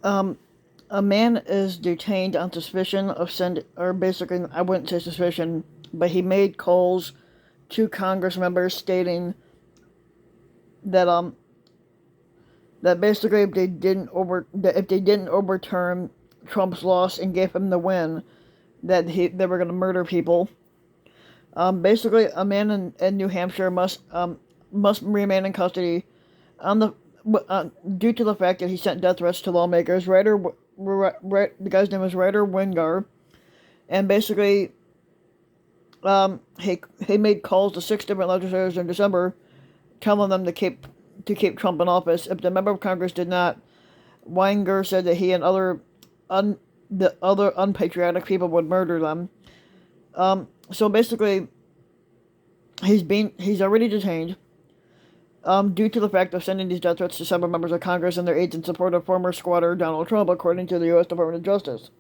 Um, a man is detained on suspicion of or basically, I wouldn't say suspicion, but he made calls to Congress members stating that that basically if they didn't overturn Trump's loss and gave him the win, that they were going to murder people. Basically, a man in New Hampshire must remain in custody on the due to the fact that he sent death threats to lawmakers. The guy's name is Ryder Wingar, and basically, he made calls to 6 different legislators in December, telling them to keep Trump in office. If the member of Congress did not, Wenger said that he and the other unpatriotic people would murder them. So basically, he's already detained. Due to the fact of sending these death threats to several members of Congress and their aides in support of former squatter Donald Trump, according to the U.S. Department of Justice.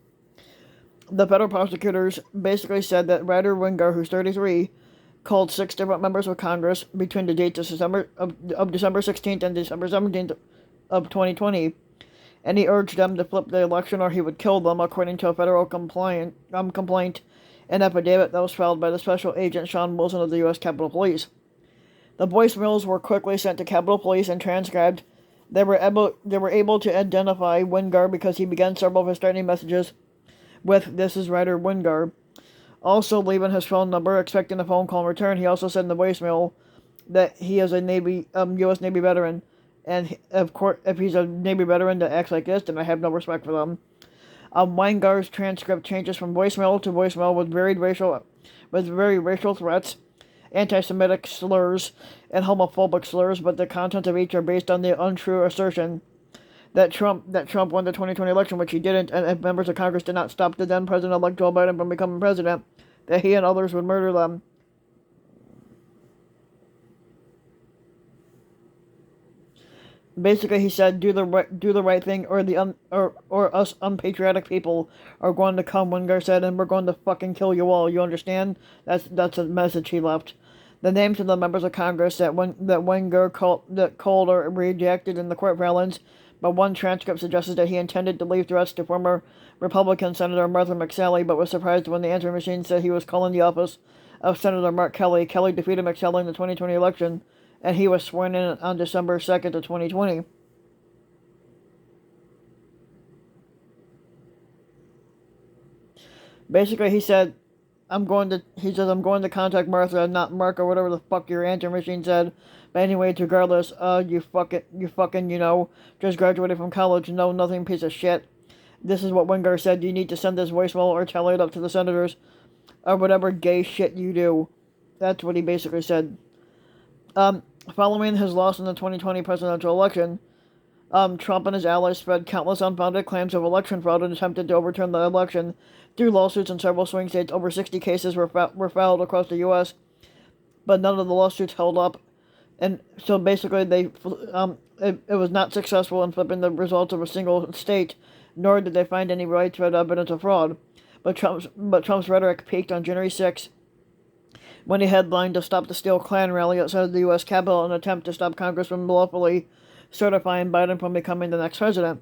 The federal prosecutors basically said that Ryder Wingar, who's 33, called 6 different members of Congress between the dates of December 16th and December 17th of 2020, and he urged them to flip the election or he would kill them, according to a federal complaint and affidavit that was filed by the special agent Sean Wilson of the U.S. Capitol Police. The voicemails were quickly sent to Capitol Police and transcribed. They were able to identify Wingar because he began several of his threatening messages with "This is Ryder Wingar," also leaving his phone number, expecting a phone call in return. He also said in the voicemail that he is a U.S. Navy veteran, and of course, if he's a Navy veteran that acts like this, then I have no respect for them. Weingar's transcript changes from voicemail to voicemail with very racial threats, anti-Semitic slurs, and homophobic slurs, but the contents of each are based on the untrue assertion that Trump won the 2020 election, which he didn't, and if members of Congress did not stop the then President-elect Joe Biden from becoming president, that he and others would murder them. Basically, he said, "Do the right thing, or us unpatriotic people are going to come." Wingar said, "And we're going to fucking kill you all. You understand?" That's a message he left. The names of the members of Congress that Wingar called or rejected in the court filings, but one transcript suggested that he intended to leave threats to former Republican Senator Martha McSally, but was surprised when the answering machine said he was calling the office of Senator Mark Kelly. Kelly defeated McSally in the 2020 election, and he was sworn in on December 2nd of 2020. Basically, he said, I'm going to contact Martha, not Mark, or whatever the fuck your answering machine said. But anyway, regardless, you fucking, just graduated from college, know nothing, piece of shit. This is what Wingar said. You need to send this voicemail or tell it up to the senators, or whatever gay shit you do. That's what he basically said. Following his loss in the 2020 presidential election, Trump and his allies spread countless unfounded claims of election fraud and attempted to overturn the election through lawsuits in several swing states. Over 60 cases were filed across the U.S., but none of the lawsuits held up. And so basically, it was not successful in flipping the results of a single state, nor did they find any widespread evidence of fraud. But Trump's rhetoric peaked on January 6th when he headlined a Stop the Steal Klan rally outside of the U.S. Capitol in an attempt to stop Congress from lawfully certifying Biden from becoming the next president.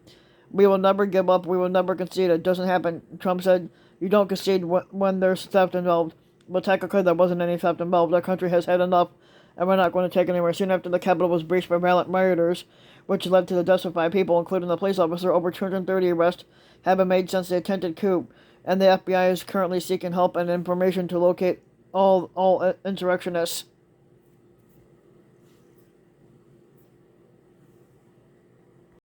"We will never give up. We will never concede. It doesn't happen," Trump said. "You don't concede when there's theft involved." But technically, there wasn't any theft involved. Our country has had enough, and we're not going to take it anywhere. Soon after the Capitol was breached by violent rioters, which led to the deaths of 5 people, including the police officer, over 230 arrests have been made since the attempted coup, and the FBI is currently seeking help and information to locate all insurrectionists.